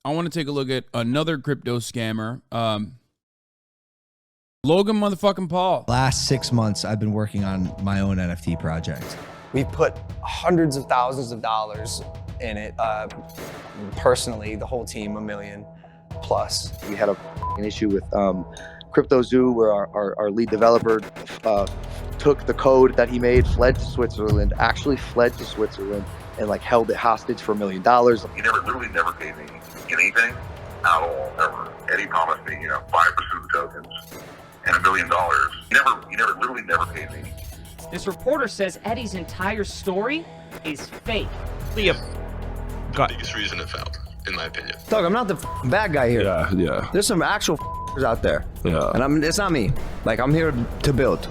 I want to take a look at another crypto scammer. Logan motherfucking Paul. Last 6 months, I've been working on my own NFT project. We've put hundreds of thousands of dollars in it. Personally, the whole team, $1 million plus. We had an issue with CryptoZoo, where our lead developer took the code that he made, fled to Switzerland, actually fled to Switzerland, and like held it hostage for $1 million. He literally never gave me anything at all, ever. Eddie promised me, 5% of the tokens and $1 million. He literally never paid me. This reporter says Eddie's entire story is fake. The biggest reason it failed, in my opinion. Doug, I'm not the bad guy here. Yeah. There's some actual out there. Yeah. And it's not me. Like, I'm here to build.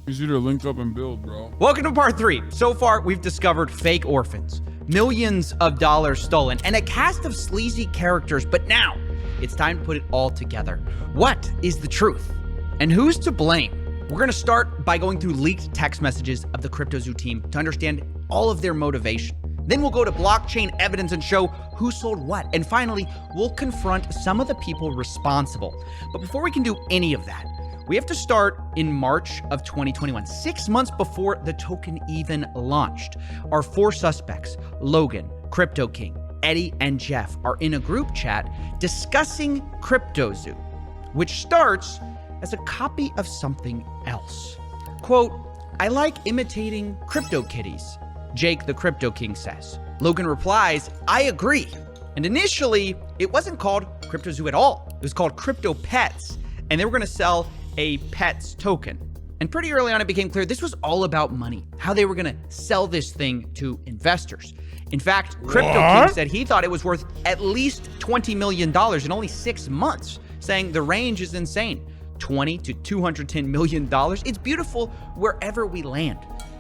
Easy to link up and build, bro. Welcome to part 3. So far, we've discovered fake orphans, millions of dollars stolen, and a cast of sleazy characters. But now, it's time to put it all together. What is the truth? And who's to blame? We're going to start by going through leaked text messages of the CryptoZoo team to understand all of their motivation. Then we'll go to blockchain evidence and show who sold what. And finally, we'll confront some of the people responsible. But before we can do any of that, we have to start in March of 2021, 6 months before the token even launched. Our 4 suspects, Logan, Crypto King, Eddie, and Jeff, are in a group chat discussing CryptoZoo, which starts as a copy of something else. Quote, "I like imitating crypto kitties," Jake the Crypto King says. Logan replies, "I agree." And initially, it wasn't called CryptoZoo at all. It was called Crypto Pets, and they were going to sell a pets token. And pretty early on, it became clear this was all about money, how they were going to sell this thing to investors. In fact, Crypto King said he thought it was worth at least $20 million in only 6 months, saying the range is insane. $20 to $210 million. It's beautiful wherever we land.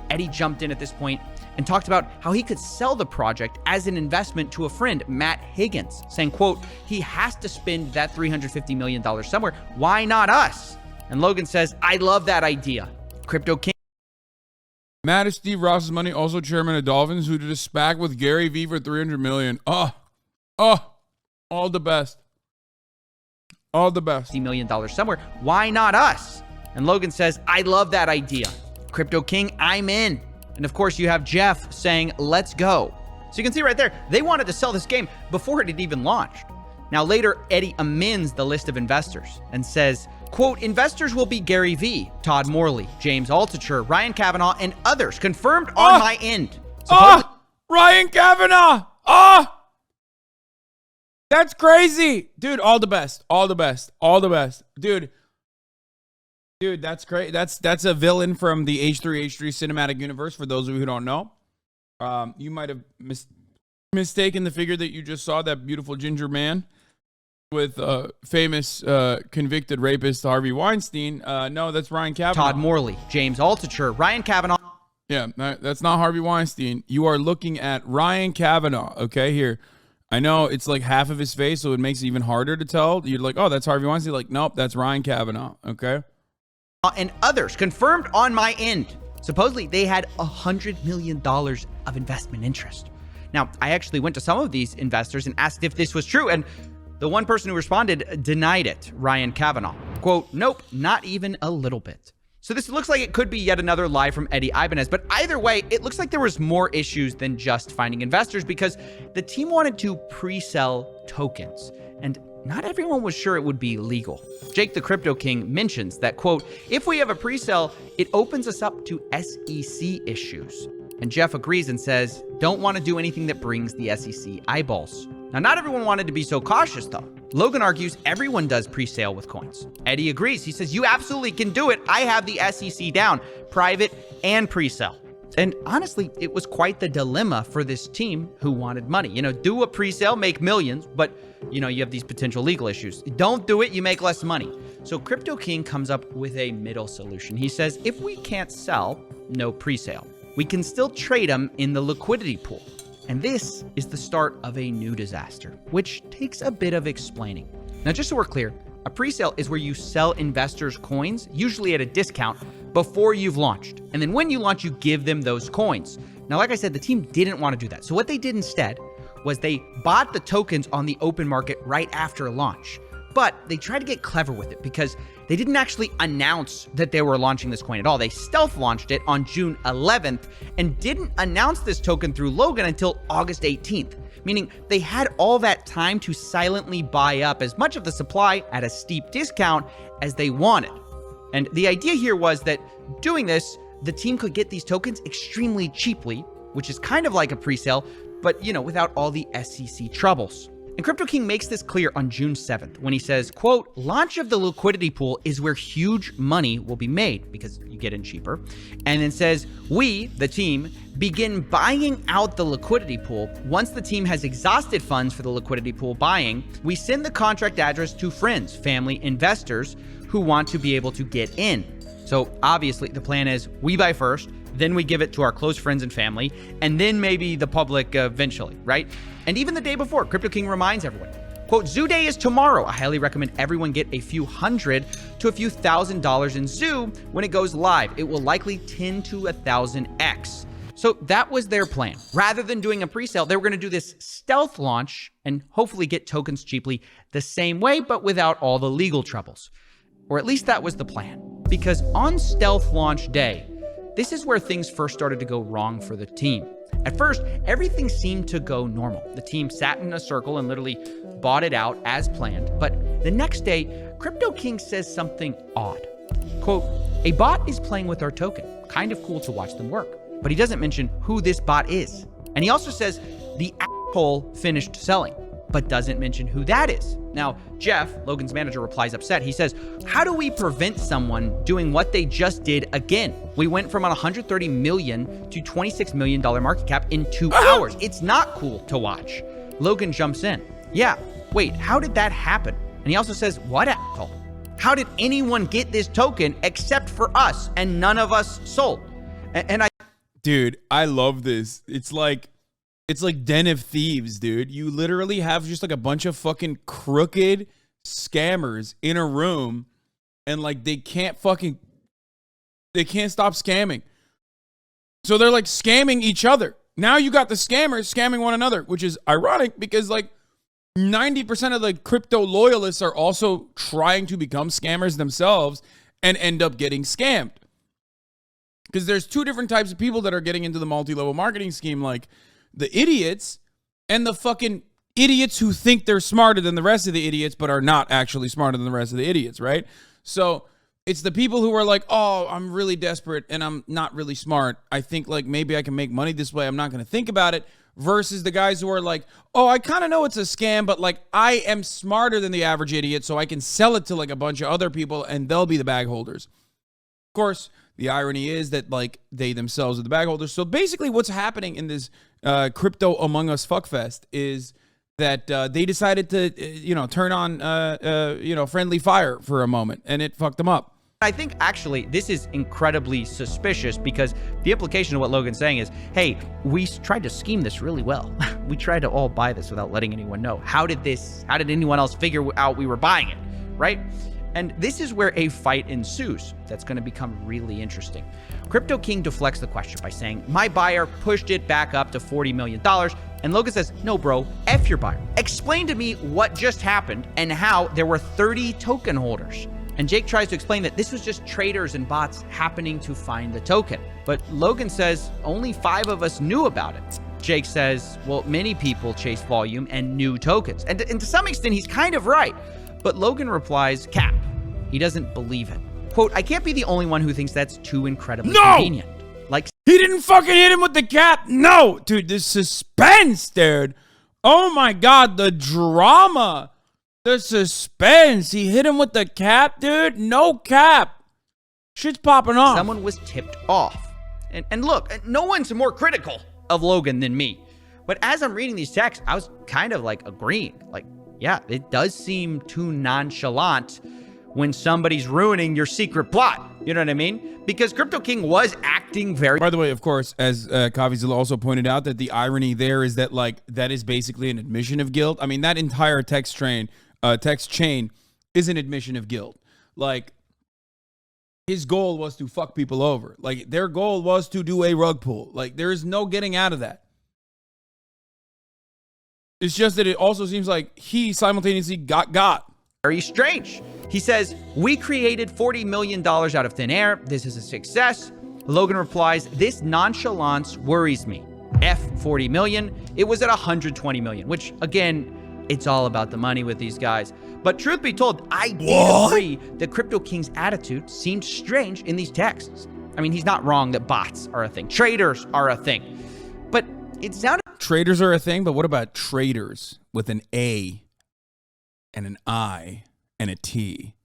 Eddie jumped in at this point and talked about how he could sell the project as an investment to a friend, Matt Higgins, saying, quote, he has to spend that $350 million somewhere. Why not us? And Logan says, I love that idea. Crypto King. Matt is Steve Ross's money, also chairman of Dolphins, who did a SPAC with Gary Vee for $300 million. All the best. All the best. $50 million somewhere. Why not us? And Logan says, I love that idea. Crypto King, I'm in. And of course, you have Jeff saying, let's go. So you can see right there, they wanted to sell this game before it had even launched. Now later, Eddie amends the list of investors and says, quote, investors will be Gary Vee, Todd Morley, James Altucher, Ryan Kavanaugh, and others confirmed on my end. Ryan Kavanaugh. That's crazy. Dude, all the best. All the best. All the best. Dude, that's great. That's a villain from the H3 cinematic universe, for those of you who don't know. You might have mistaken the figure that you just saw, that beautiful ginger man with famous convicted rapist Harvey Weinstein. No, that's Ryan Kavanaugh. Todd Morley, James Altucher, Ryan Kavanaugh. Yeah, that's not Harvey Weinstein. You are looking at Ryan Kavanaugh, okay, here. I know it's like half of his face, so it makes it even harder to tell. You're like, oh, that's Harvey Weinstein. Like, nope, that's Ryan Kavanaugh, okay? And others confirmed on my end. Supposedly, they had $100 million of investment interest. Now, I actually went to some of these investors and asked if this was true, and the one person who responded denied it, Ryan Kavanaugh. Quote, nope, not even a little bit. So this looks like it could be yet another lie from Eddie Ibanez, but either way, it looks like there was more issues than just finding investors, because the team wanted to pre-sell tokens, and not everyone was sure it would be legal. Jake the Crypto King mentions that, quote, if we have a pre-sale, it opens us up to SEC issues. And Jeff agrees and says, don't want to do anything that brings the SEC eyeballs. Now, not everyone wanted to be so cautious, though. Logan argues everyone does pre-sale with coins. Eddie agrees. He says, you absolutely can do it. I have the SEC down, private and pre-sale. And honestly, it was quite the dilemma for this team who wanted money. Do a pre-sale, make millions, but, you have these potential legal issues. Don't do it, you make less money. So Crypto King comes up with a middle solution. He says, if we can't sell, no pre-sale. We can still trade them in the liquidity pool. And this is the start of a new disaster, which takes a bit of explaining. Now, just so we're clear, a pre-sale is where you sell investors coins, usually at a discount, before you've launched. And then when you launch, you give them those coins. Now, like I said, the team didn't want to do that. So what they did instead was they bought the tokens on the open market right after launch. But they tried to get clever with it because they didn't actually announce that they were launching this coin at all. They stealth launched it on June 11th and didn't announce this token through Logan until August 18th, meaning they had all that time to silently buy up as much of the supply at a steep discount as they wanted. And the idea here was that doing this, the team could get these tokens extremely cheaply, which is kind of like a pre-sale, but without all the SEC troubles. And Crypto King makes this clear on June 7th when he says, quote, launch of the liquidity pool is where huge money will be made because you get in cheaper. And then says, we, the team, begin buying out the liquidity pool. Once the team has exhausted funds for the liquidity pool buying, we send the contract address to friends, family, investors who want to be able to get in. So obviously the plan is we buy first, then we give it to our close friends and family, and then maybe the public eventually, right? And even the day before, Crypto King reminds everyone, quote, Zoo Day is tomorrow. I highly recommend everyone get a few $100 to a few $1,000 in Zoo when it goes live. It will likely 10 to 1,000x. So that was their plan. Rather than doing a pre-sale, they were going to do this stealth launch and hopefully get tokens cheaply the same way, but without all the legal troubles. Or at least that was the plan. Because on stealth launch day, this is where things first started to go wrong for the team. At first, everything seemed to go normal. The team sat in a circle and literally bought it out as planned. But the next day, Crypto King says something odd. Quote, a bot is playing with our token. Kind of cool to watch them work. But he doesn't mention who this bot is. And he also says the asshole finished selling, but doesn't mention who that is. Now, Jeff, Logan's manager, replies upset. He says, how do we prevent someone doing what they just did again? We went from a $130 million to $26 million market cap in 2 hours. It's not cool to watch. Logan jumps in. Yeah, wait, how did that happen? And he also says, what asshole? How did anyone get this token except for us and none of us sold? Dude, I love this. It's like Den of Thieves, dude. You literally have just like a bunch of fucking crooked scammers in a room and like they can't stop scamming. So they're like scamming each other. Now you got the scammers scamming one another, which is ironic because like 90% of the crypto loyalists are also trying to become scammers themselves and end up getting scammed. Because there's two different types of people that are getting into the multi-level marketing scheme, like the idiots and the fucking idiots who think they're smarter than the rest of the idiots, but are not actually smarter than the rest of the idiots, right? So it's the people who are like, oh, I'm really desperate and I'm not really smart. I think like maybe I can make money this way. I'm not going to think about it. Versus the guys who are like, oh, I kind of know it's a scam, but like I am smarter than the average idiot, so I can sell it to like a bunch of other people and they'll be the bag holders. Of course, the irony is that like they themselves are the bag holders. So basically what's happening in this crypto Among Us fuckfest is that they decided to, turn on, friendly fire for a moment and it fucked them up. I think actually this is incredibly suspicious because the implication of what Logan's saying is, hey, we tried to scheme this really well. We tried to all buy this without letting anyone know. How did anyone else figure out we were buying it, right? And this is where a fight ensues that's going to become really interesting. Crypto King deflects the question by saying, my buyer pushed it back up to $40 million. And Logan says, no, bro, F your buyer. Explain to me what just happened and how there were 30 token holders. And Jake tries to explain that this was just traders and bots happening to find the token. But Logan says only 5 of us knew about it. Jake says, well, many people chase volume and new tokens. And to some extent, he's kind of right. But Logan replies, cap. He doesn't believe it. Quote, I can't be the only one who thinks that's too incredibly convenient. Like, he didn't fucking hit him with the cap. No, dude, the suspense, dude. Oh my God, the drama. The suspense. He hit him with the cap, dude. No cap. Shit's popping off. Someone was tipped off. And look, no one's more critical of Logan than me. But as I'm reading these texts, I was kind of like agreeing. Like, yeah, it does seem too nonchalant when somebody's ruining your secret plot. You know what I mean? Because Crypto King was acting very... By the way, of course, as Coffeezilla also pointed out, that the irony there is that, like, that is basically an admission of guilt. I mean, that entire text chain is an admission of guilt. Like, his goal was to fuck people over. Like, their goal was to do a rug pull. Like, there is no getting out of that. It's just that it also seems like he simultaneously got. Very strange. He says, we created $40 million out of thin air. This is a success. Logan replies, this nonchalance worries me. F 40 million. It was at 120 million, which again, it's all about the money with these guys. But truth be told, I did agree that Crypto King's attitude seemed strange in these texts. I mean, he's not wrong that bots are a thing. Traders are a thing. But it sounded... Traders are a thing, but what about traders with an A and an I and a T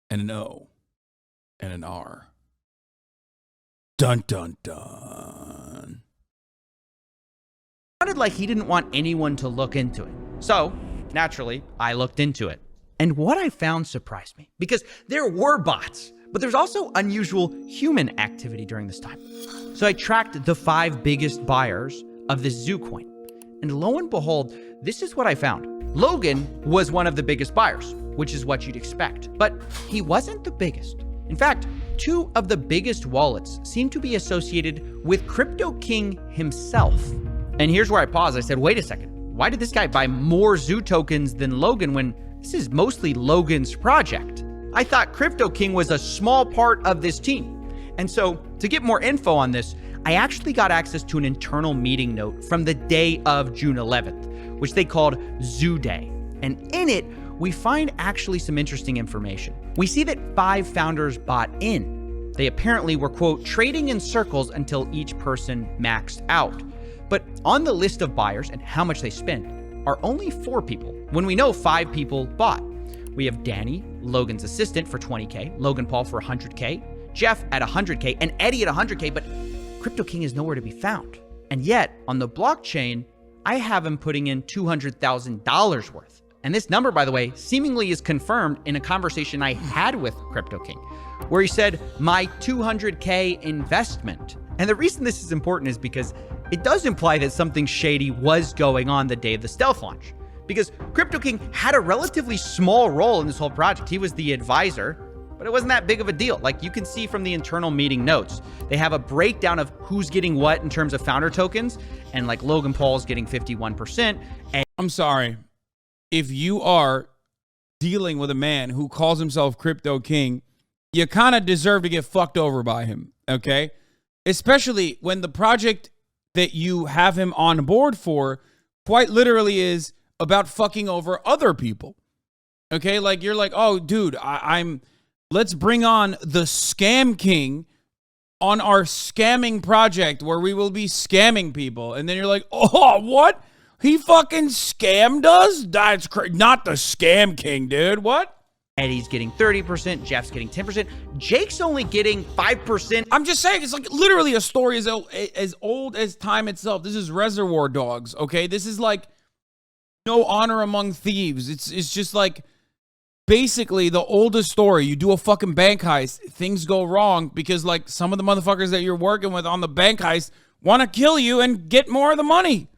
and an O and an R? Dun, dun, dun. Sounded like he didn't want anyone to look into it. So, naturally, I looked into it. And what I found surprised me, because there were bots, but there's also unusual human activity during this time. So I tracked the 5 biggest buyers of this zoo coin. And lo and behold, this is what I found. Logan was one of the biggest buyers, which is what you'd expect, but he wasn't the biggest. In fact, 2 of the biggest wallets seem to be associated with Crypto King himself. And here's where I paused. I said, wait a second. Why did this guy buy more zoo tokens than Logan when this is mostly Logan's project? I thought Crypto King was a small part of this team. And so to get more info on this, I actually got access to an internal meeting note from the day of June 11th, which they called Zoo Day. And in it, we find actually some interesting information. We see that 5 founders bought in. They apparently were, quote, trading in circles until each person maxed out. But on the list of buyers and how much they spend are only 4 people, when we know 5 people bought. We have Danny, Logan's assistant, for 20K, Logan Paul for 100K, Jeff at 100K, and Eddie at 100K, but Crypto King is nowhere to be found. And yet, on the blockchain, I have him putting in $200,000 worth. And this number, by the way, seemingly is confirmed in a conversation I had with Crypto King, where he said, my 200K investment. And the reason this is important is because it does imply that something shady was going on the day of the stealth launch. Because Crypto King had a relatively small role in this whole project. He was the advisor, but it wasn't that big of a deal. Like you can see from the internal meeting notes, they have a breakdown of who's getting what in terms of founder tokens. And like Logan Paul's getting 51%. And I'm sorry. If you are dealing with a man who calls himself Crypto King, you kind of deserve to get fucked over by him, okay? Especially when the project that you have him on board for quite literally is about fucking over other people. Okay, like you're like, oh, dude, let's bring on the Scam King on our scamming project where we will be scamming people. And then you're like, oh, what? He fucking scammed us? That's not the Scam King, dude. What? Eddie's getting 30%, Jeff's getting 10%, Jake's only getting 5%. I'm just saying, it's like literally a story as old as time itself. This is Reservoir Dogs, okay? This is like No Honor Among Thieves. It's just like basically the oldest story. You do a fucking bank heist, things go wrong because like some of the motherfuckers that you're working with on the bank heist want to kill you and get more of the money.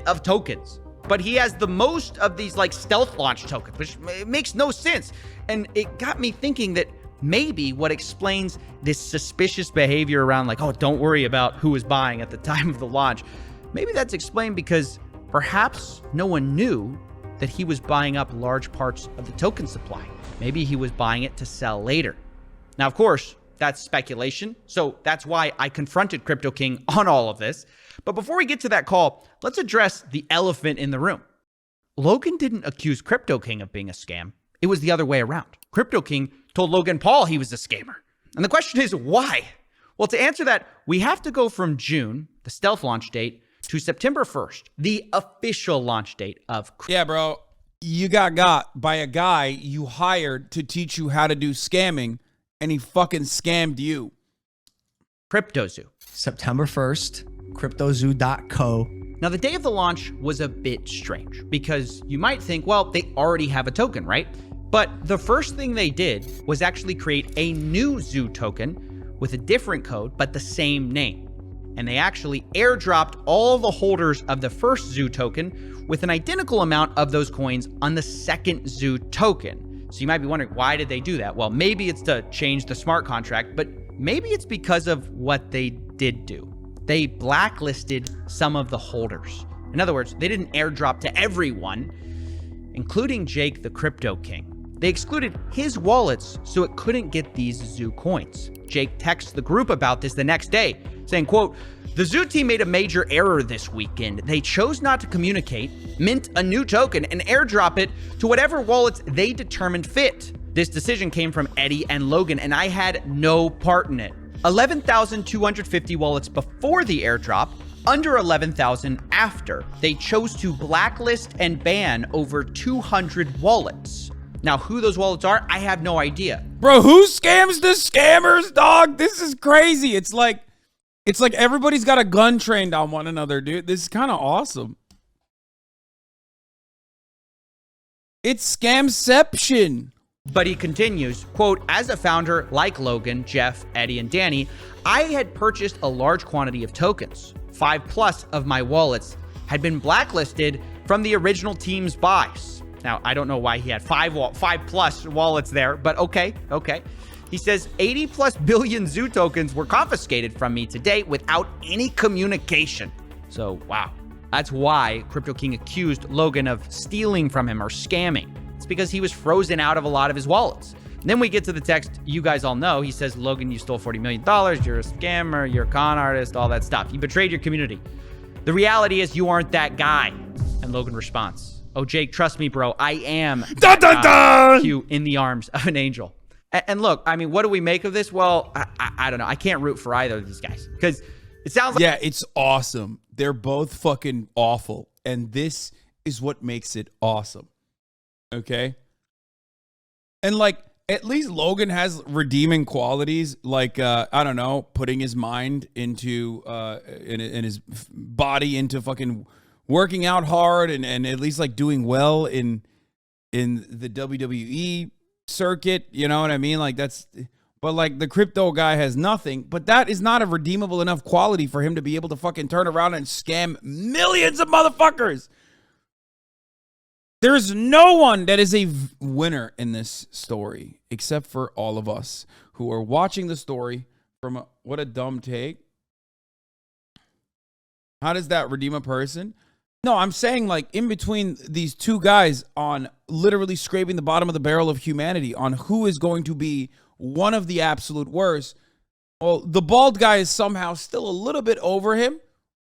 Of tokens, but he has the most of these like stealth launch tokens, which makes no sense. And it got me thinking that maybe what explains this suspicious behavior around like, oh, don't worry about who is buying at the time of the launch. Maybe that's explained because perhaps no one knew that he was buying up large parts of the token supply. Maybe he was buying it to sell later. Now, of course, that's speculation. So that's why I confronted Crypto King on all of this. But before we get to that call, let's address the elephant in the room. Logan didn't accuse Crypto King of being a scam. It was the other way around. Crypto King told Logan Paul he was a scammer. And the question is, why? Well, to answer that, we have to go from June, the stealth launch date, to September 1st, the official launch date of... Yeah, bro. You got by a guy you hired to teach you how to do scamming, and he fucking scammed you. CryptoZoo. September 1st, CryptoZoo.co. Now, the day of the launch was a bit strange because you might think, well, they already have a token, right? But the first thing they did was actually create a new Zoo token with a different code, but the same name. And they actually airdropped all the holders of the first Zoo token with an identical amount of those coins on the second Zoo token. So you might be wondering, why did they do that? Well, maybe it's to change the smart contract, but maybe it's because of what they did do. They blacklisted some of the holders. In other words, they didn't airdrop to everyone, including Jake the Crypto King. They excluded his wallets so it couldn't get these Zoo coins. Jake texts the group about this the next day, saying, quote, "The Zoo team made a major error this weekend. They chose not to communicate, mint a new token, and airdrop it to whatever wallets they determined fit. This decision came from Eddie and Logan, and I had no part in it. 11,250 wallets before the airdrop, under 11,000 after. They chose to blacklist and ban over 200 wallets. Now, who those wallets are, I have no idea." Bro, who scams the scammers, dog? This is crazy. It's like everybody's got a gun trained on one another, dude. This is kind of awesome. It's scamception. But he continues, quote, "As a founder like Logan, Jeff, Eddie, and Danny, I had purchased a large quantity of tokens. 5+ of my wallets had been blacklisted from the original team's buys." Now, I don't know why he had 5+ wallets there, but okay. He says 80+ billion Zoo tokens were confiscated from me to date without any communication. So, wow. That's why Crypto King accused Logan of stealing from him or scamming. It's because he was frozen out of a lot of his wallets. And then we get to the text you guys all know. He says, "Logan, you stole $40 million. You're a scammer. You're a con artist, all that stuff. You betrayed your community. The reality is you aren't that guy." And Logan responds, "Oh, Jake, trust me, bro. I am that guy." Cue in the arms of an angel. And look, I mean, what do we make of this? Well, I don't know. I can't root for either of these guys because it sounds like... Yeah, it's awesome. They're both fucking awful. And this is what makes it awesome. Okay? And like, at least Logan has redeeming qualities, like, I don't know, putting his mind into, in his body into fucking working out hard and at least like doing well in the WWE circuit. You know what I mean? Like that's, but like the crypto guy has nothing, but that is not a redeemable enough quality for him to be able to fucking turn around and scam millions of motherfuckers. There's no one that is a winner in this story except for all of us who are watching the story from what a dumb take. How does that redeem a person? No, I'm saying like in between these two guys on literally scraping the bottom of the barrel of humanity on who is going to be one of the absolute worst. Well, the bald guy is somehow still a little bit over him,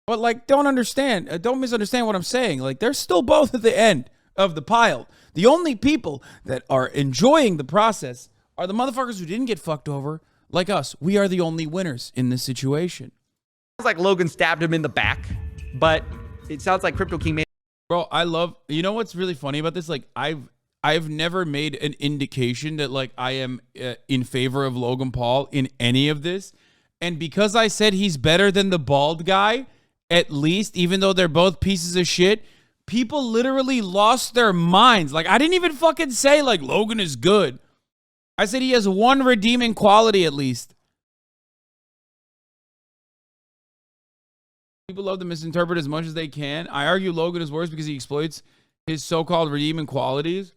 but like don't misunderstand what I'm saying. Like they're still both at the end of the pile. The only people that are enjoying the process are the motherfuckers who didn't get fucked over like us. We are the only winners in this situation. Sounds like Logan stabbed him in the back, but it sounds like Crypto King made... Bro, I love... You know what's really funny about this? Like, I've never made an indication that, like, I am in favor of Logan Paul in any of this. And because I said he's better than the bald guy, at least, even though they're both pieces of shit, people literally lost their minds. Like, I didn't even fucking say, like, Logan is good. I said he has one redeeming quality at least. People love to misinterpret as much as they can. I argue Logan is worse because he exploits his so-called redeeming qualities.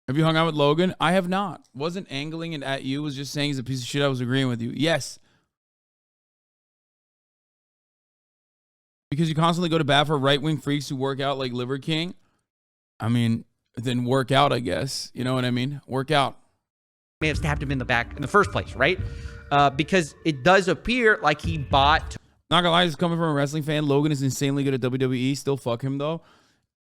Have you hung out with Logan? I have not. Wasn't angling it at you. Was just saying he's a piece of shit. I was agreeing with you. Yes. Because you constantly go to bat for right-wing freaks who work out like Liver King. I mean, then work out, I guess. You know what I mean? Work out. May have stabbed him in the back in the first place, right? Because it does appear like he bought... Not gonna lie, this is coming from a wrestling fan. Logan is insanely good at WWE. Still fuck him, though.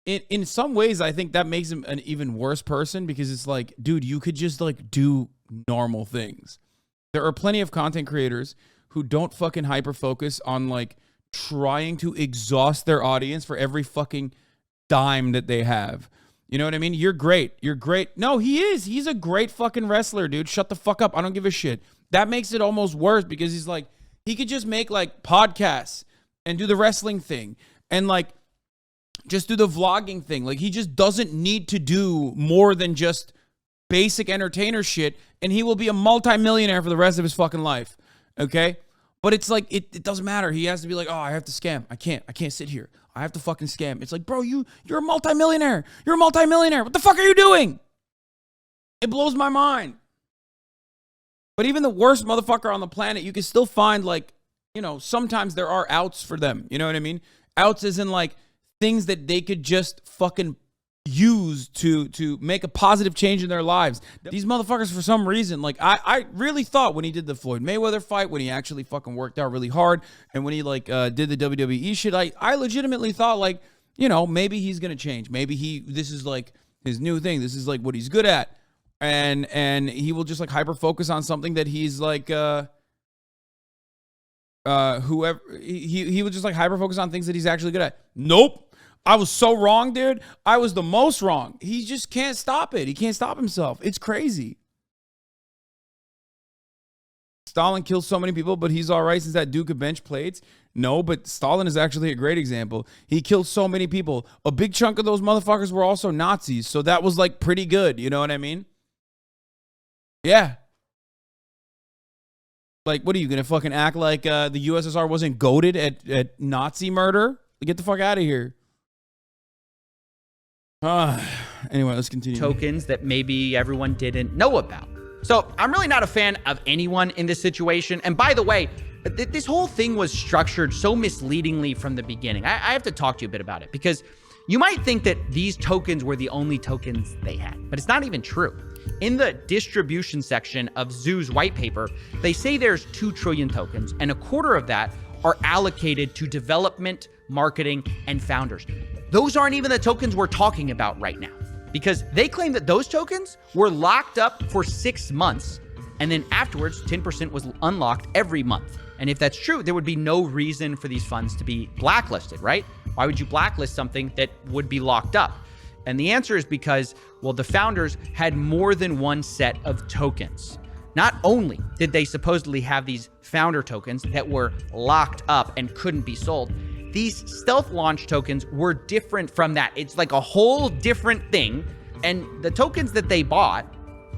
In some ways, I think that makes him an even worse person because it's like, dude, you could just, like, do normal things. There are plenty of content creators who don't fucking hyper-focus on, like, trying to exhaust their audience for every fucking dime that they have. You know what I mean? You're great. You're great. No, he is. He's a great fucking wrestler, dude. Shut the fuck up. I don't give a shit. That makes it almost worse because he's like, he could just make like podcasts and do the wrestling thing and like just do the vlogging thing. Like he just doesn't need to do more than just basic entertainer shit and he will be a multimillionaire for the rest of his fucking life. Okay? But it's like, it doesn't matter. He has to be like, oh, I have to scam. I can't sit here. I have to fucking scam. It's like, bro, you're a multimillionaire. You're a multimillionaire. What the fuck are you doing? It blows my mind. But even the worst motherfucker on the planet, you can still find, like, you know, sometimes there are outs for them. You know what I mean? Outs is in, like, things that they could just fucking use to make a positive change in their lives. These motherfuckers, for some reason, like, I really thought when he did the Floyd Mayweather fight, when he actually fucking worked out really hard, and when he, like, did the WWE shit, I legitimately thought, like, you know, maybe he's gonna change. Maybe this is, like, his new thing. This is, like, what he's good at. And he will just, like, hyper focus on something that he's, like, whoever he would just, like, hyper focus on things that he's actually good at. Nope. I was so wrong, dude. I was the most wrong. He just can't stop it. He can't stop himself. It's crazy. Stalin kills so many people, but he's all right since that Duke of bench plates. No, but Stalin is actually a great example. He killed so many people. A big chunk of those motherfuckers were also Nazis, so that was, like, pretty good. You know what I mean? Yeah. Like, what are you going to fucking act like the USSR wasn't goated at Nazi murder? Get the fuck out of here. Anyway, let's continue. Tokens that maybe everyone didn't know about. So I'm really not a fan of anyone in this situation. And by the way, this whole thing was structured so misleadingly from the beginning. I have to talk to you a bit about it, because you might think that these tokens were the only tokens they had, but it's not even true. In the distribution section of Zoo's white paper, they say there's 2 trillion tokens, and a quarter of that are allocated to development, marketing, and founders. Those aren't even the tokens we're talking about right now, because they claim that those tokens were locked up for 6 months, and then afterwards, 10% was unlocked every month. And if that's true, there would be no reason for these funds to be blacklisted, right? Why would you blacklist something that would be locked up? And the answer is because, well, the founders had more than one set of tokens. Not only did they supposedly have these founder tokens that were locked up and couldn't be sold, these stealth launch tokens were different from that. It's like a whole different thing. And the tokens that they bought,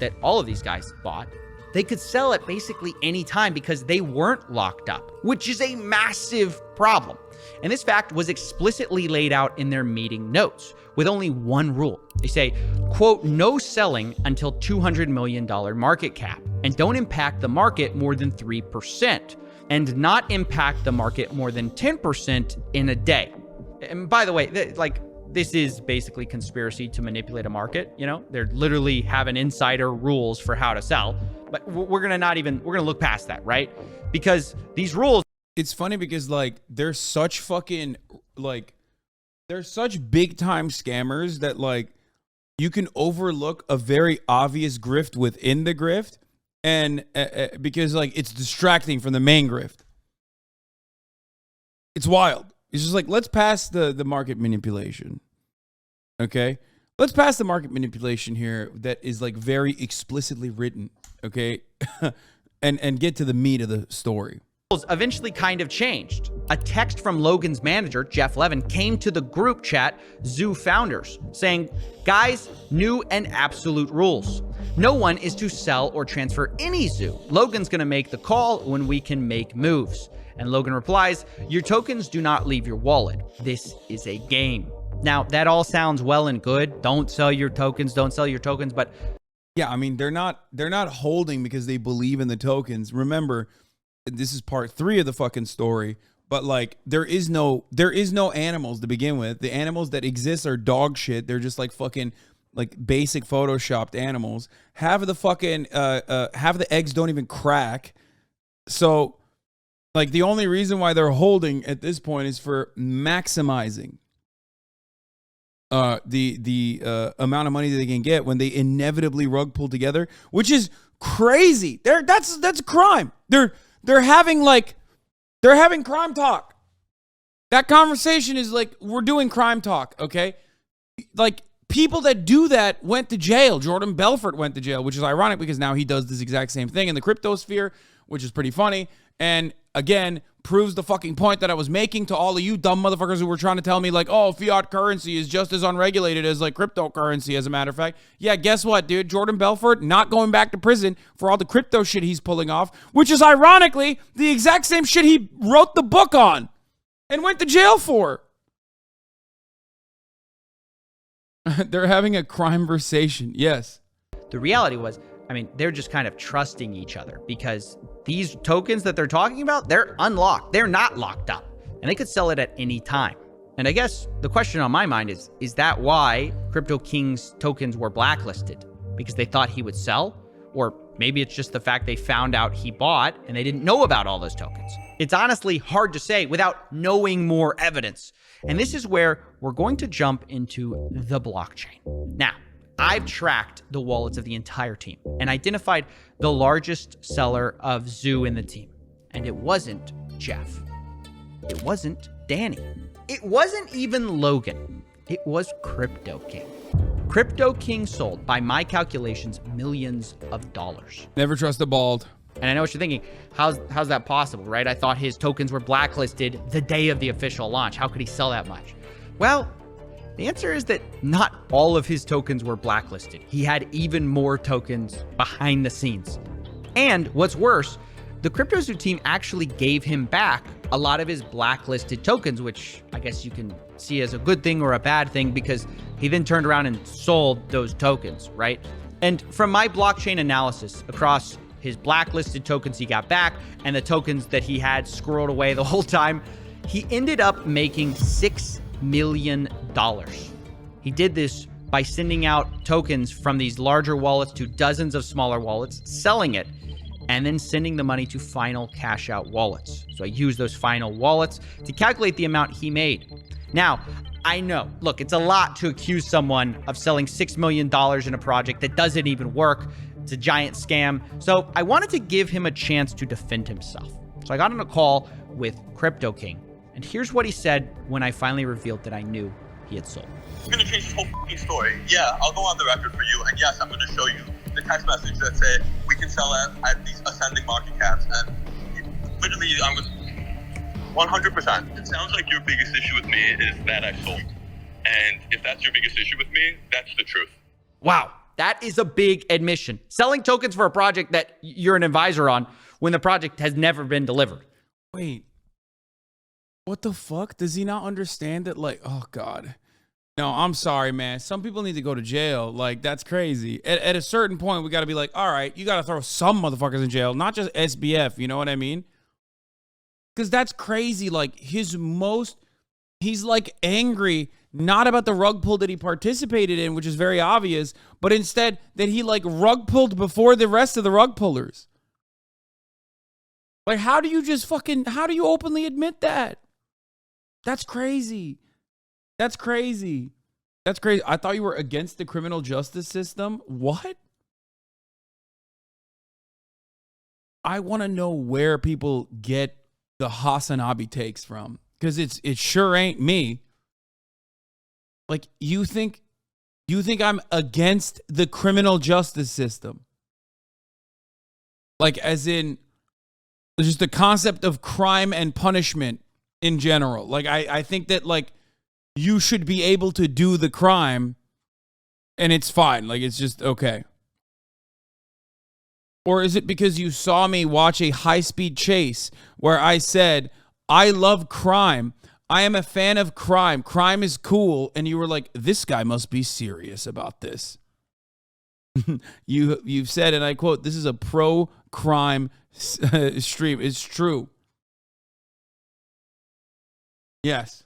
that all of these guys bought, they could sell at basically any time because they weren't locked up, which is a massive problem. And this fact was explicitly laid out in their meeting notes with only one rule. They say, quote, no selling until $200 million market cap, and don't impact the market more than 3%. And not impact the market more than 10% in a day. And by the way, this is basically conspiracy to manipulate a market. You know, they're literally having insider rules for how to sell. But we're gonna look past that, right? Because these rules. It's funny because, like, they're such fucking, like, they're such big time scammers that, like, you can overlook a very obvious grift within the grift. And because, like, it's distracting from the main grift. It's wild. It's just like, let's pass the market manipulation. Okay? Let's pass the market manipulation here that is, like, very explicitly written. Okay? and get to the meat of the story. Eventually kind of changed. A text from Logan's manager, Jeff Levin, came to the group chat, Zoo Founders, saying, guys, new and absolute rules. No one is to sell or transfer any zoo. Logan's gonna make the call when we can make moves. And Logan replies, your tokens do not leave your wallet. This is a game. Now, that all sounds well and good. Don't sell your tokens, but yeah, I mean, they're not holding because they believe in the tokens. Remember, this is part 3 of the fucking story, but, like, there is no animals to begin with. The animals that exist are dog shit. They're just, like, fucking, like, basic photoshopped animals. Half of the eggs don't even crack. So, like, the only reason why they're holding at this point is for maximizing the amount of money that they can get when they inevitably rug pull together, which is crazy. That's a crime. They're having crime talk. That conversation is like, we're doing crime talk, okay? Like, people that do that went to jail. Jordan Belfort went to jail, which is ironic because now he does this exact same thing in the crypto sphere, which is pretty funny. And again, proves the fucking point that I was making to all of you dumb motherfuckers who were trying to tell me, like, oh, fiat currency is just as unregulated as, like, cryptocurrency, as a matter of fact. Yeah, guess what, dude? Jordan Belfort not going back to prison for all the crypto shit he's pulling off, which is ironically the exact same shit he wrote the book on and went to jail for. They're having a crime conversation. Yes. the reality was I mean, they're just kind of trusting each other because these tokens that they're talking about, they're unlocked. They're not locked up, and they could sell it at any time. And I guess the question on my mind is that why Crypto King's tokens were blacklisted? Because they thought he would sell? Or maybe it's just the fact they found out he bought and they didn't know about all those tokens. It's honestly hard to say without knowing more evidence. And this is where we're going to jump into the blockchain. Now, I've tracked the wallets of the entire team and identified the largest seller of Zoo in the team. And it wasn't Jeff. It wasn't Danny. It wasn't even Logan. It was Crypto King. Crypto King sold, by my calculations, millions of dollars. Never trust a bald. And I know what you're thinking. How's that possible, right? I thought his tokens were blacklisted the day of the official launch. How could he sell that much? Well, the answer is that not all of his tokens were blacklisted. He had even more tokens behind the scenes. And what's worse, the CryptoZoo team actually gave him back a lot of his blacklisted tokens, which I guess you can see as a good thing or a bad thing because he then turned around and sold those tokens, right? And from my blockchain analysis across his blacklisted tokens he got back and the tokens that he had squirreled away the whole time, he ended up making $6 million. He did this by sending out tokens from these larger wallets to dozens of smaller wallets, selling it, and then sending the money to final cash out wallets. So I used those final wallets to calculate the amount he made. Now, I know, look, it's a lot to accuse someone of selling $6 million in a project that doesn't even work. It's a giant scam. So I wanted to give him a chance to defend himself. So I got on a call with Crypto King. And here's what he said when I finally revealed that I knew he had sold. We're gonna change this whole fucking story. Yeah, I'll go on the record for you, and yes, I'm gonna show you the text message that say we can sell at these ascending market caps, and literally, I'm gonna 100%. It sounds like your biggest issue with me is that I sold, and if that's your biggest issue with me, that's the truth. Wow, that is a big admission. Selling tokens for a project that you're an advisor on when the project has never been delivered. Wait. What the fuck? Does he not understand that? Like, oh God. No, I'm sorry, man. Some people need to go to jail. Like, that's crazy. At a certain point, we got to be like, all right, you got to throw some motherfuckers in jail, not just SBF. You know what I mean? Because that's crazy. Like, he's like angry, not about the rug pull that he participated in, which is very obvious, but instead that he like rug pulled before the rest of the rug pullers. Like, how do you openly admit that? That's crazy. That's crazy. That's crazy. I thought you were against the criminal justice system. What? I want to know where people get the HasanAbi takes from, because it sure ain't me. Like, you think I'm against the criminal justice system? Like, as in just the concept of crime and punishment in general. Like, I think that, like, you should be able to do the crime and it's fine. Like, it's just okay. Or is it because you saw me watch a high-speed chase where I said, I love crime. I am a fan of crime. Crime is cool. And you were like, this guy must be serious about this. You've said, and I quote, this is a pro-crime stream. It's true. Yes.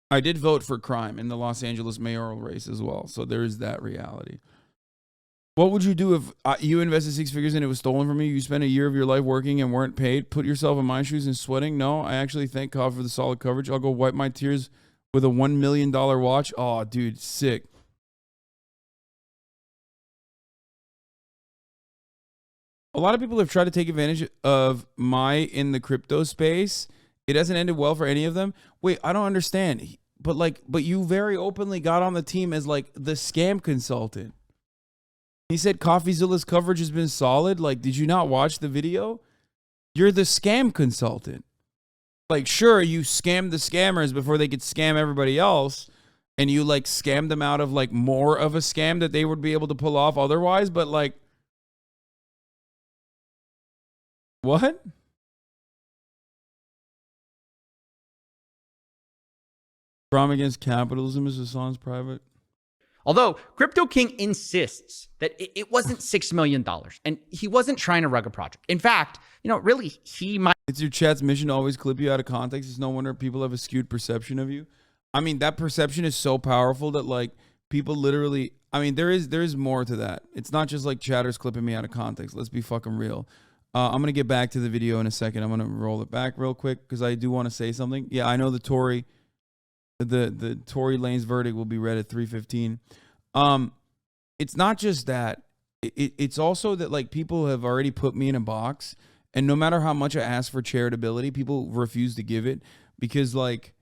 I did vote for crime in the Los Angeles mayoral race as well. So there is that reality. What would you do if you invested 6 figures and it was stolen from you? You spent a year of your life working and weren't paid. Put yourself in my shoes and sweating? No, I actually thank God for the solid coverage. I'll go wipe my tears with a $1 million watch. Oh, dude, sick. A lot of people have tried to take advantage of in the crypto space. It hasn't ended well for any of them. Wait, I don't understand. But you very openly got on the team as like the scam consultant. He said Coffeezilla's coverage has been solid. Like, did you not watch the video? You're the scam consultant. Like, sure, you scammed the scammers before they could scam everybody else. And you like scammed them out of like more of a scam that they would be able to pull off otherwise. But like, what? Crime against capitalism is Hasan's private Although Crypto King insists that it wasn't $6 million and he wasn't trying to rug a project. In fact, really, he might. It's your chat's mission to always clip you out of context. It's no wonder people have a skewed perception of you. I mean, that perception is so powerful that like people literally, I mean, there is more to that. It's not just like chatters clipping me out of context. Let's be fucking real. I'm going to get back to the video in a second. I'm going to roll it back real quick because I do want to say something. Yeah, I know the Tory Lanez verdict will be read at 3:15. It's not just that. It's also that like people have already put me in a box, and no matter how much I ask for charitability, people refuse to give it because like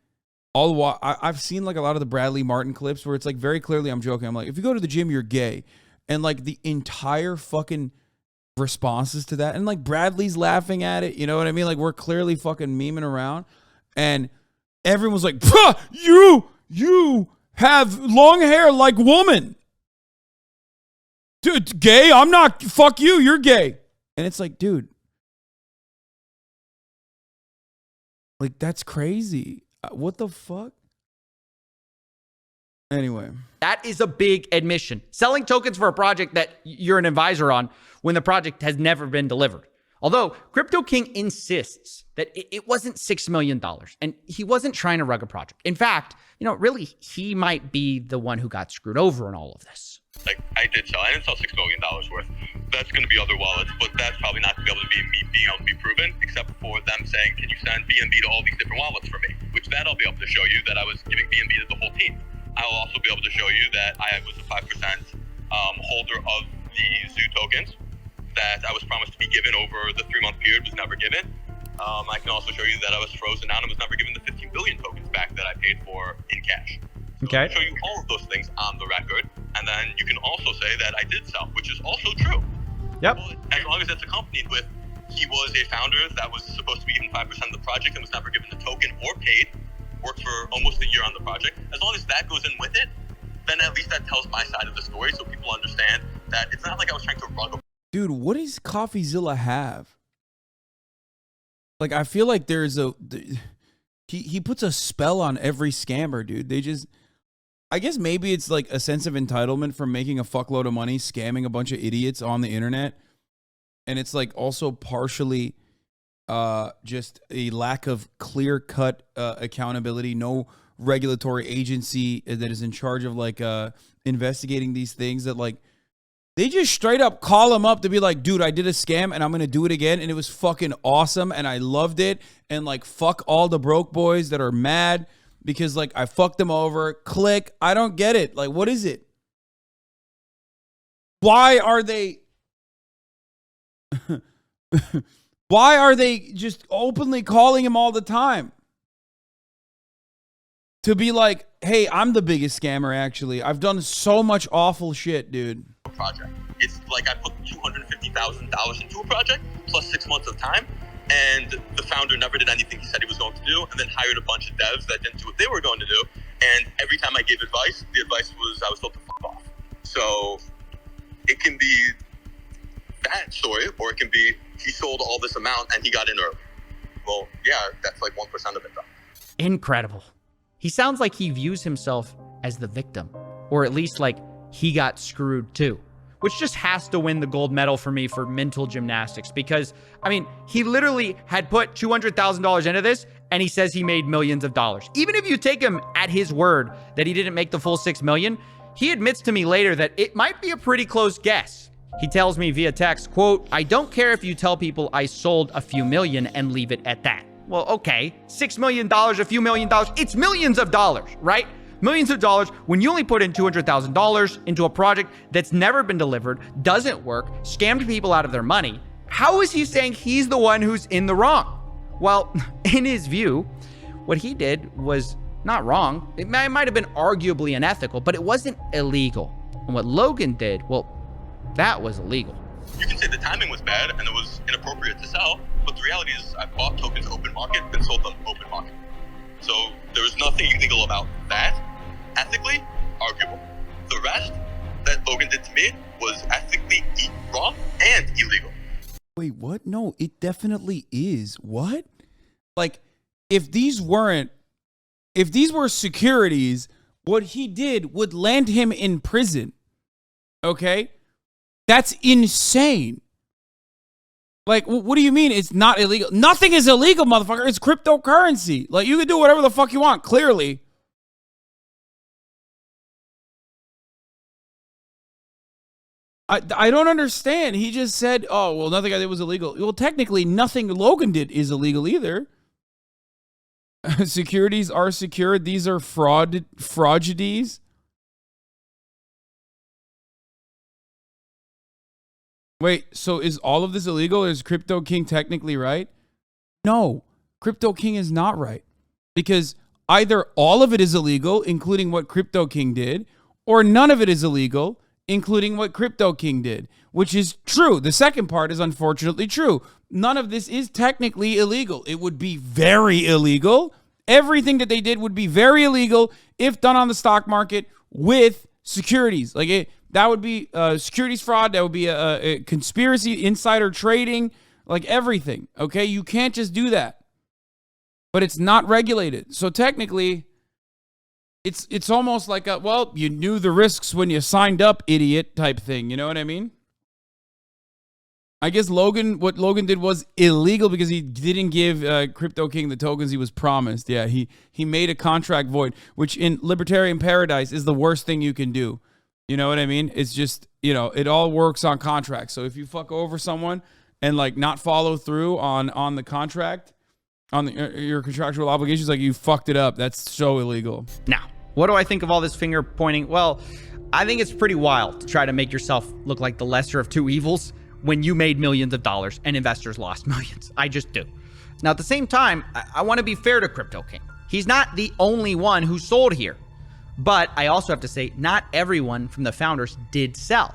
I've seen like a lot of the Bradley Martin clips where it's like very clearly I'm joking. I'm like, if you go to the gym, you're gay, and like the entire fucking responses to that, and like Bradley's laughing at it. You know what I mean? Like we're clearly fucking memeing around, and everyone's like, you have long hair like woman. Dude, gay? I'm not. Fuck you. You're gay. And it's like, dude. Like, that's crazy. What the fuck? Anyway. That is a big admission. Selling tokens for a project that you're an advisor on when the project has never been delivered. Although Crypto King insists that it wasn't $6 million and he wasn't trying to rug a project. In fact, really, he might be the one who got screwed over in all of this. Like, I didn't sell $6 million worth. That's going to be other wallets, but that's probably not going to be able to being able to be proven, except for them saying, can you send BNB to all these different wallets for me? Which that I'll be able to show you that I was giving BNB to the whole team. I'll also be able to show you that I was a 5% holder of the Zoo tokens that I was promised to be given over the 3-month period, was never given. I can also show you that I was frozen out and was never given the 15 billion tokens back that I paid for in cash. So Okay. I'll show you all of those things on the record, and then you can also say that I did sell, which is also true. Yep. But as long as it's accompanied with he was a founder that was supposed to be given 5% of the project and was never given the token or paid, worked for almost a year on the project. As long as that goes in with it, then at least that tells my side of the story so people understand that it's not like I was trying to rug a. Dude, what does Coffeezilla have? Like, I feel like there's he puts a spell on every scammer, dude. They just, I guess maybe it's like a sense of entitlement from making a fuckload of money, scamming a bunch of idiots on the internet. And it's like also partially just a lack of clear-cut accountability, no regulatory agency that is in charge of like investigating these things, that like they just straight up call him up to be like, dude, I did a scam and I'm going to do it again. And it was fucking awesome. And I loved it. And like, fuck all the broke boys that are mad because like I fucked them over. Click. I don't get it. Like, what is it? Why are they just openly calling him all the time? To be like, hey, I'm the biggest scammer, actually. I've done so much awful shit, dude. Project. It's like I put $250,000 into a project plus 6 months of time, and the founder never did anything he said he was going to do, and then hired a bunch of devs that didn't do what they were going to do. And every time I gave advice, the advice was I was told to fuck off. So it can be that story, or it can be he sold all this amount and he got in early. Well, yeah, that's like 1% of it though. Incredible. He sounds like he views himself as the victim, or at least like he got screwed too, which just has to win the gold medal for me for mental gymnastics. Because, I mean, he literally had put $200,000 into this and he says he made millions of dollars. Even if you take him at his word that he didn't make the full 6 million, he admits to me later that it might be a pretty close guess. He tells me via text, quote, I don't care if you tell people I sold a few million and leave it at that. Well, okay, $6 million, a few $1 million, it's millions of dollars, right? Millions of dollars when you only put in $200,000 into a project that's never been delivered, doesn't work, scammed people out of their money. How is he saying he's the one who's in the wrong? Well, in his view, what he did was not wrong. It might have been arguably unethical, but it wasn't illegal. And what Logan did, well, that was illegal. You can say the timing was bad and it was inappropriate to sell, but the reality is I bought tokens open market and sold them open market. So there was nothing illegal about that. Ethically, arguable. The rest that Logan did to me was ethically wrong and illegal. Wait, what? No, it definitely is. What? Like, if these were securities, what he did would land him in prison. Okay? That's insane. Like, what do you mean it's not illegal? Nothing is illegal, motherfucker. It's cryptocurrency. Like, you can do whatever the fuck you want, clearly. I don't understand. He just said, oh, well, nothing I did was illegal. Well, technically, nothing Logan did is illegal either. Securities are secured. These are fraudities. Wait, so is all of this illegal? Is Crypto King technically right? No, Crypto King is not right. Because either all of it is illegal, including what Crypto King did, or none of it is illegal, including what Crypto King did, which is true. The second part is unfortunately true. None of this is technically illegal. It would be very illegal. Everything that they did would be very illegal if done on the stock market with securities. Like that would be securities fraud. That would be a conspiracy, insider trading, like everything. Okay, you can't just do that. But it's not regulated. So technically, it's almost like a, well, you knew the risks when you signed up, idiot type thing. You know what I mean? I guess what Logan did was illegal because he didn't give Crypto King the tokens he was promised. Yeah, he made a contract void, which in libertarian paradise is the worst thing you can do. You know what I mean? It's just, you know, it all works on contracts. So if you fuck over someone and like not follow through on the contract, on your contractual obligations, like you fucked it up. That's so illegal. Now, what do I think of all this finger pointing? Well, I think it's pretty wild to try to make yourself look like the lesser of two evils when you made millions of dollars and investors lost millions. I just do. Now, at the same time, I want to be fair to Crypto King. He's not the only one who sold here. But I also have to say, not everyone from the founders did sell.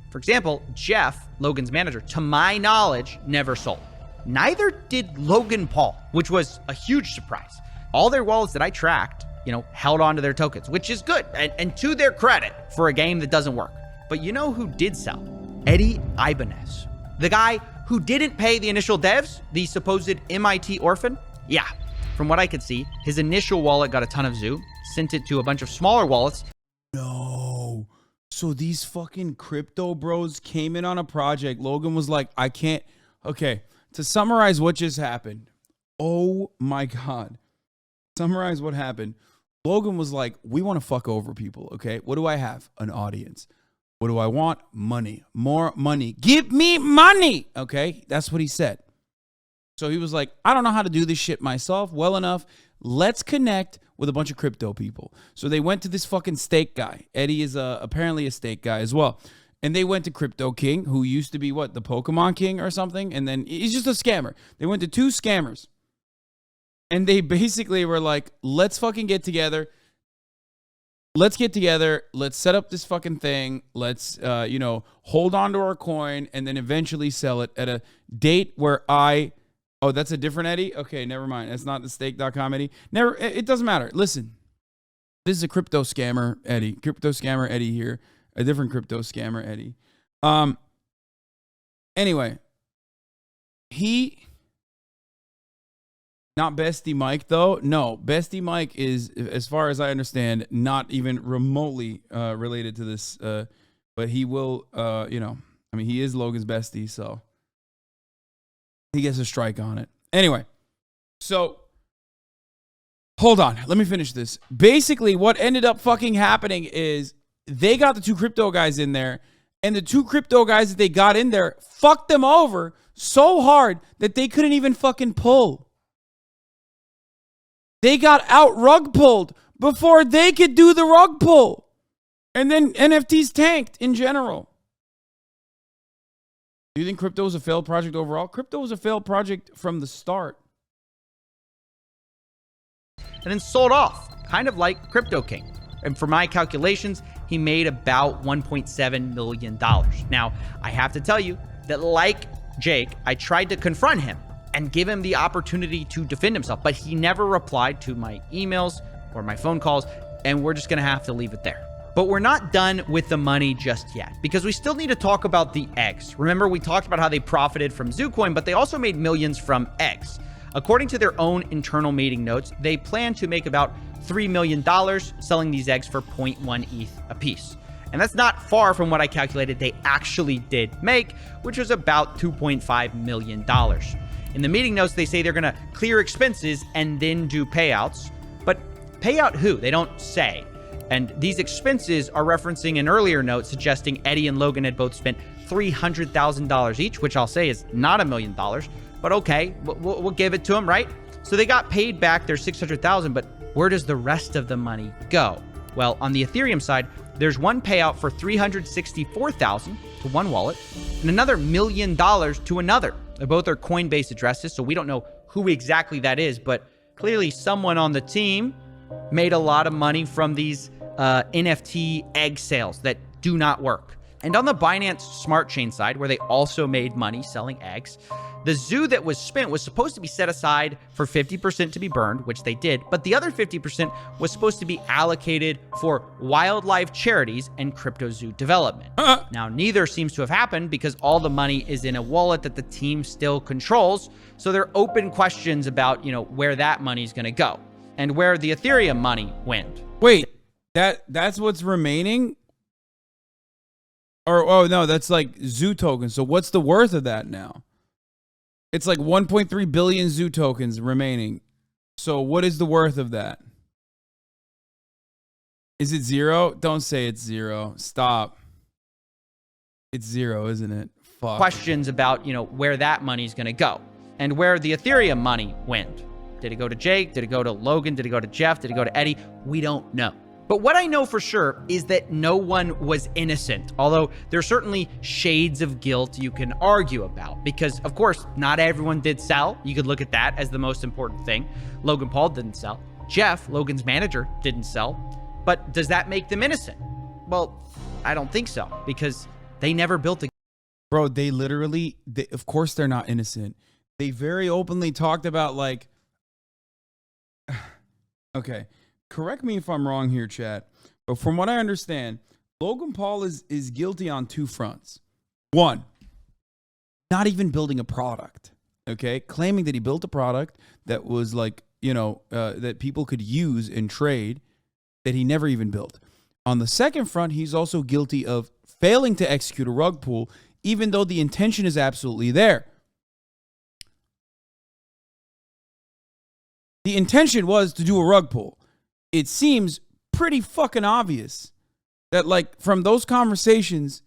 For example, Jeff, Logan's manager, to my knowledge, never sold. Neither did Logan Paul, which was a huge surprise. All their wallets that I tracked, you know, held on to their tokens, which is good, and to their credit for a game that doesn't work. But you know who did sell? Eddie Ibanez, the guy who didn't pay the initial devs, the supposed MIT orphan. Yeah, from what I could see, his initial wallet got a ton of zoo, sent it to a bunch of smaller wallets. No. So these fucking crypto bros came in on a project. Logan was like, I can't. Okay, to summarize what just happened. Oh my God. Summarize what happened. Logan was like, we want to fuck over people, okay? What do I have? An audience. What do I want? Money. More money. Give me money, okay? That's what he said. So he was like, I don't know how to do this shit myself well enough. Let's connect with a bunch of crypto people. So they went to this fucking stake guy. Eddie is apparently a stake guy as well. And they went to Crypto King, who used to be what, the Pokemon King or something? And then he's just a scammer. They went to two scammers. And they basically were like, let's fucking get together. Let's get together. Let's set up this fucking thing. Let's, hold on to our coin and then eventually sell it at a date where oh, that's a different Eddie? Okay, never mind. That's not the stake.com Eddie. It doesn't matter. Listen, this is a crypto scammer Eddie. Crypto scammer Eddie here. A different crypto scammer Eddie. Anyway, not Bestie Mike though. No, Bestie Mike is, as far as I understand, not even remotely related to this. But he will, he is Logan's bestie, so he gets a strike on it. Anyway, so hold on. Let me finish this. Basically, what ended up fucking happening is they got the two crypto guys in there, and the two crypto guys that they got in there fucked them over so hard that they couldn't even fucking pull. They got out rug pulled before they could do the rug pull. And then NFTs tanked in general. Do you think crypto was a failed project overall? Crypto was a failed project from the start. And then sold off, kind of like Crypto King. And for my calculations, he made about $1.7 million. Now, I have to tell you that like Jake, I tried to confront him and give him the opportunity to defend himself, but he never replied to my emails or my phone calls, and we're just gonna have to leave it there. But we're not done with the money just yet, because we still need to talk about the eggs. Remember, we talked about how they profited from Zoocoin, but they also made millions from eggs. According to their own internal meeting notes, they plan to make about $3 million selling these eggs for 0.1 ETH apiece. And that's not far from what I calculated they actually did make, which was about $2.5 million. In the meeting notes, they say they're going to clear expenses and then do payouts. But payout who? They don't say. And these expenses are referencing an earlier note suggesting Eddie and Logan had both spent $300,000 each, which I'll say is not $1 million. But okay, we'll give it to them, right? So they got paid back their $600,000, but where does the rest of the money go? Well, on the Ethereum side, there's one payout for $364,000 to one wallet and another $1 million to another. Both are Coinbase addresses, so we don't know who exactly that is, but clearly someone on the team made a lot of money from these NFT egg sales that do not work. And on the Binance Smart Chain side, where they also made money selling eggs, the zoo that was spent was supposed to be set aside for 50% to be burned, which they did, but the other 50% was supposed to be allocated for wildlife charities and crypto zoo development. Now, neither seems to have happened because all the money is in a wallet that the team still controls, so there are open questions about, where that money's going to go and where the Ethereum money went. Wait, that's what's remaining? Or, oh no, that's like zoo tokens. So what's the worth of that now? It's like 1.3 billion zoo tokens remaining. So what is the worth of that? Is it zero? Don't say it's zero. Stop. It's zero, isn't it? Fuck. Questions about, where that money's going to go and where the Ethereum money went. Did it go to Jake? Did it go to Logan? Did it go to Jeff? Did it go to Eddie? We don't know. But what I know for sure is that no one was innocent, although there's certainly shades of guilt you can argue about because, of course, not everyone did sell. You could look at that as the most important thing. Logan Paul didn't sell. Jeff, Logan's manager, didn't sell. But does that make them innocent? Well, I don't think so because they never built a... Bro, they literally, of course they're not innocent. They very openly talked about like... Okay. Correct me if I'm wrong here, chat. But from what I understand, Logan Paul is guilty on two fronts. One, not even building a product. Okay, claiming that he built a product that was like, that people could use and trade that he never even built. On the second front, he's also guilty of failing to execute a rug pull, even though the intention is absolutely there. The intention was to do a rug pull. It seems pretty fucking obvious that, like, from those conversations,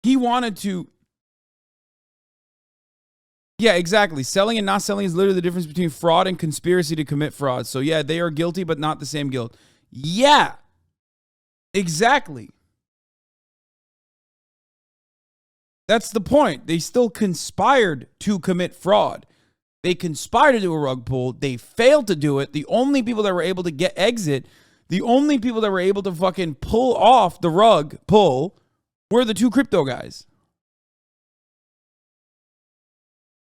he wanted to... Yeah, exactly. Selling and not selling is literally the difference between fraud and conspiracy to commit fraud. So, yeah, they are guilty, but not the same guilt. Yeah, exactly. That's the point. They still conspired to commit fraud. They conspired to do a rug pull. They failed to do it. The only people that were able to exit, the only people that were able to fucking pull off the rug pull were the two crypto guys.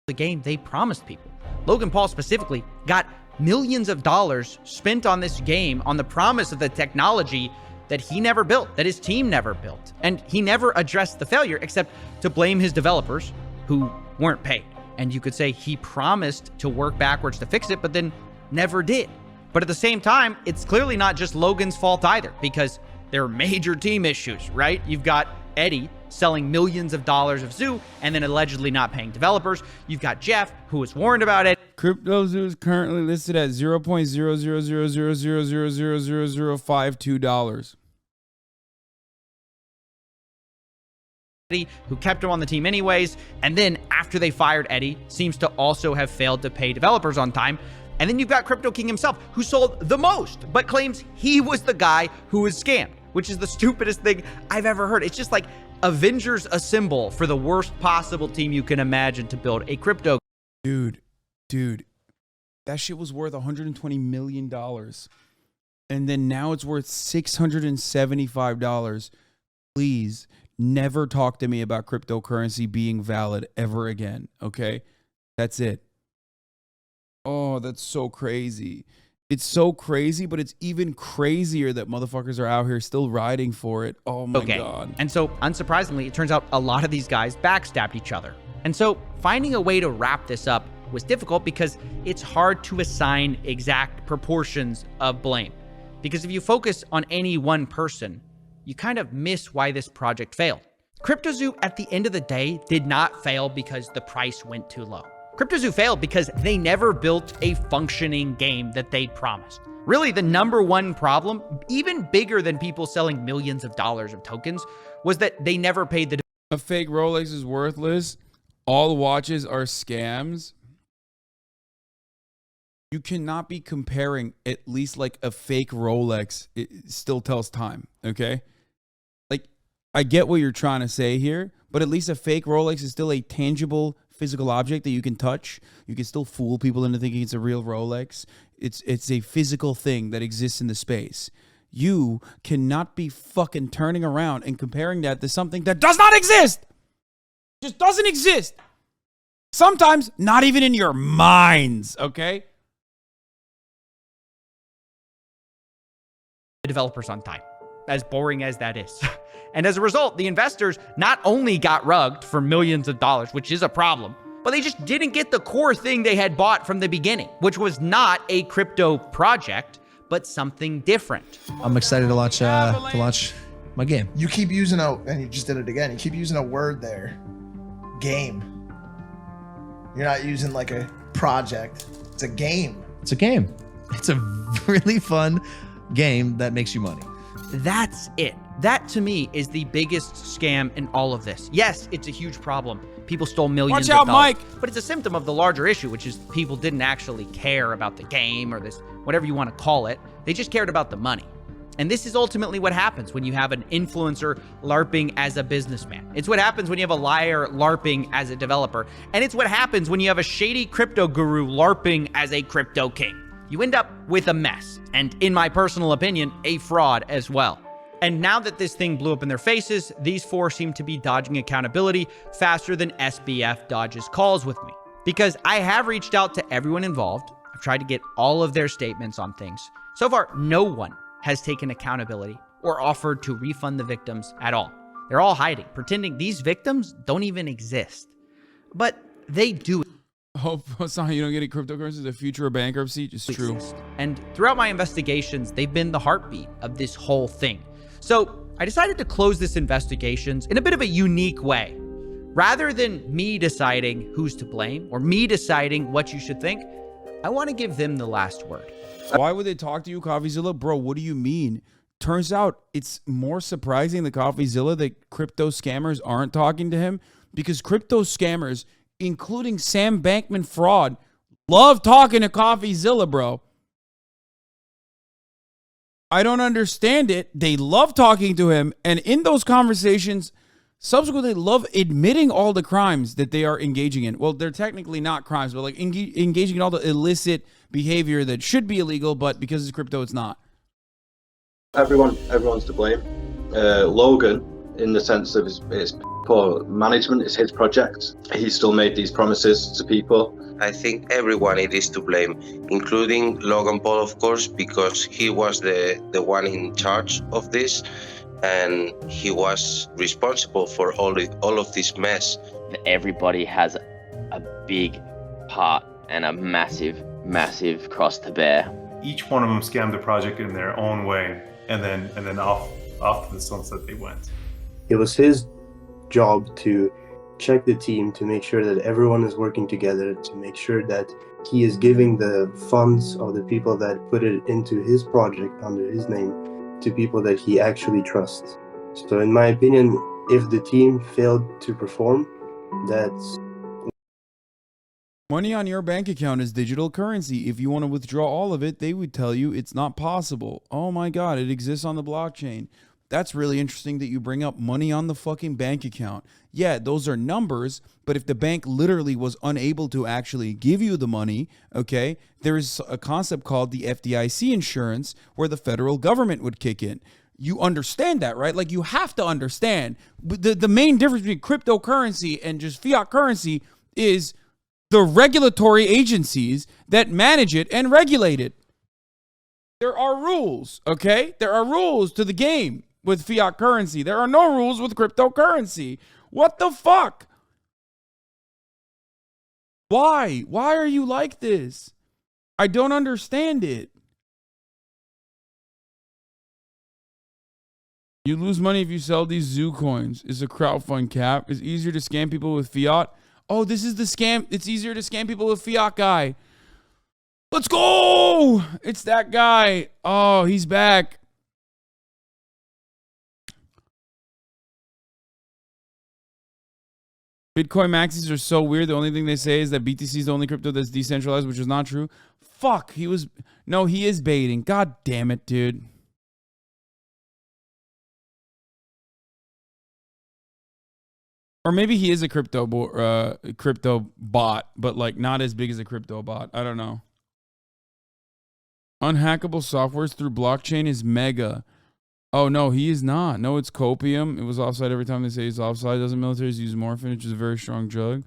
The game they promised people. Logan Paul specifically got millions of dollars spent on this game on the promise of the technology that he never built, that his team never built. And he never addressed the failure except to blame his developers who weren't paid. And you could say he promised to work backwards to fix it, but then never did. But at the same time, it's clearly not just Logan's fault either, because there are major team issues, right? You've got Eddie selling millions of dollars of Zoo and then allegedly not paying developers. You've got Jeff, who was warned about it. Crypto Zoo is currently listed at $0.00000000052. Who kept him on the team anyways, and then after they fired Eddie, seems to also have failed to pay developers on time. And then you've got Crypto King himself, who sold the most, but claims he was the guy who was scammed, which is the stupidest thing I've ever heard. It's just like Avengers Assemble for the worst possible team you can imagine to build a crypto. Dude, that shit was worth $120 million. And then now it's worth $675. Please, never talk to me about cryptocurrency being valid ever again, okay? That's it. Oh, that's so crazy. It's so crazy, but it's even crazier that motherfuckers are out here still riding for it. Oh my God. And so, unsurprisingly, it turns out a lot of these guys backstabbed each other. And so, finding a way to wrap this up was difficult because it's hard to assign exact proportions of blame. Because if you focus on any one person, you kind of miss why this project failed. CryptoZoo, at the end of the day, did not fail because the price went too low. CryptoZoo failed because they never built a functioning game that they promised. Really, the number one problem, even bigger than people selling millions of dollars of tokens, was that they never paid the... A fake Rolex is worthless. All watches are scams. You cannot be comparing at least like a fake Rolex. It still tells time, okay? Like, I get what you're trying to say here, but at least a fake Rolex is still a tangible physical object that you can touch. You can still fool people into thinking it's a real Rolex. It's a physical thing that exists in the space. You cannot be fucking turning around and comparing that to something that does not exist. Just doesn't exist. Sometimes not even in your minds, okay? The developers on time, as boring as that is. And as a result, the investors not only got rugged for millions of dollars, which is a problem, but they just didn't get the core thing they had bought from the beginning, which was not a crypto project, but something different. I'm excited to launch my game. You keep using and you just did it again. You keep using a word there, game. You're not using like a project. It's a game. It's a game. It's a really fun game that makes you money. That's it. That to me is the biggest scam in all of this. Yes, it's a huge problem. People stole millions Watch out, of dollars. Mike. But it's a symptom of the larger issue, which is people didn't actually care about the game or this, whatever you want to call it. They just cared about the money. And this is ultimately what happens when you have an influencer LARPing as a businessman. It's what happens when you have a liar LARPing as a developer. And it's what happens when you have a shady crypto guru LARPing as a crypto king. You end up with a mess. And in my personal opinion, a fraud as well. And now that this thing blew up in their faces, these four seem to be dodging accountability faster than SBF dodges calls with me. Because I have reached out to everyone involved. I've tried to get all of their statements on things. So far, no one has taken accountability or offered to refund the victims at all. They're all hiding, pretending these victims don't even exist. But they do Hope, Hasan, you don't get any cryptocurrency. The future of bankruptcy. It's true. exist. And throughout my investigations, they've been the heartbeat of this whole thing. So I decided to close this investigations in a bit of a unique way. Rather than me deciding who's to blame or me deciding what you should think, I want to give them the last word. Why would they talk to you, Coffeezilla? Bro, what do you mean? Turns out it's more surprising to Coffeezilla that crypto scammers aren't talking to him, because crypto scammers, including Sam Bankman-Fraud, love talking to Coffeezilla, bro. I don't understand it. They love talking to him, and in those conversations, subsequently love admitting all the crimes that they are engaging in. Well, they're technically not crimes, but like engaging in all the illicit behavior that should be illegal, but because it's crypto, it's not. Everyone's to blame. Logan, in the sense of his poor management, is his project. He still made these promises to people. I think everyone it is to blame, including Logan Paul, of course, because he was the one in charge of this, and he was responsible for all of this mess. Everybody has a big part and a massive cross to bear. Each one of them scammed the project in their own way, and then off to the sunset they went. It was his job to check the team, to make sure that everyone is working together, to make sure that he is giving the funds of the people that put it into his project under his name to people that he actually trusts. So in my opinion, if the team failed to perform, that's... Money on your bank account is digital currency. If you want to withdraw all of it, they would tell you it's not possible. Oh my God, it exists on the blockchain. That's really interesting that you bring up money on the fucking bank account. Yeah, those are numbers, but if the bank literally was unable to actually give you the money, okay, there's a concept called the FDIC insurance where the federal government would kick in. You understand that, right? Like, you have to understand. The main difference between cryptocurrency and just fiat currency is the regulatory agencies that manage it and regulate it. There are rules, okay? There are rules to the game with fiat currency. There are no rules with cryptocurrency. What the fuck? Why? Why are you like this? I don't understand it. You lose money if you sell these zoo coins. Is a crowdfund cap. It's easier to scam people with fiat. Oh, this is the scam. It's easier to scam people with fiat guy. Let's go. It's that guy. Oh, he's back. Bitcoin maxis are so weird. The only thing they say is that BTC is the only crypto that's decentralized, which is not true. Fuck. He is baiting. God damn it, dude. Or maybe he is a crypto bot, but like not as big as a crypto bot. I don't know. Unhackable softwares through blockchain is mega. Oh, no, he is not. No, it's copium. It was offside every time they say it's offside. Doesn't militaries use morphine, which is a very strong drug?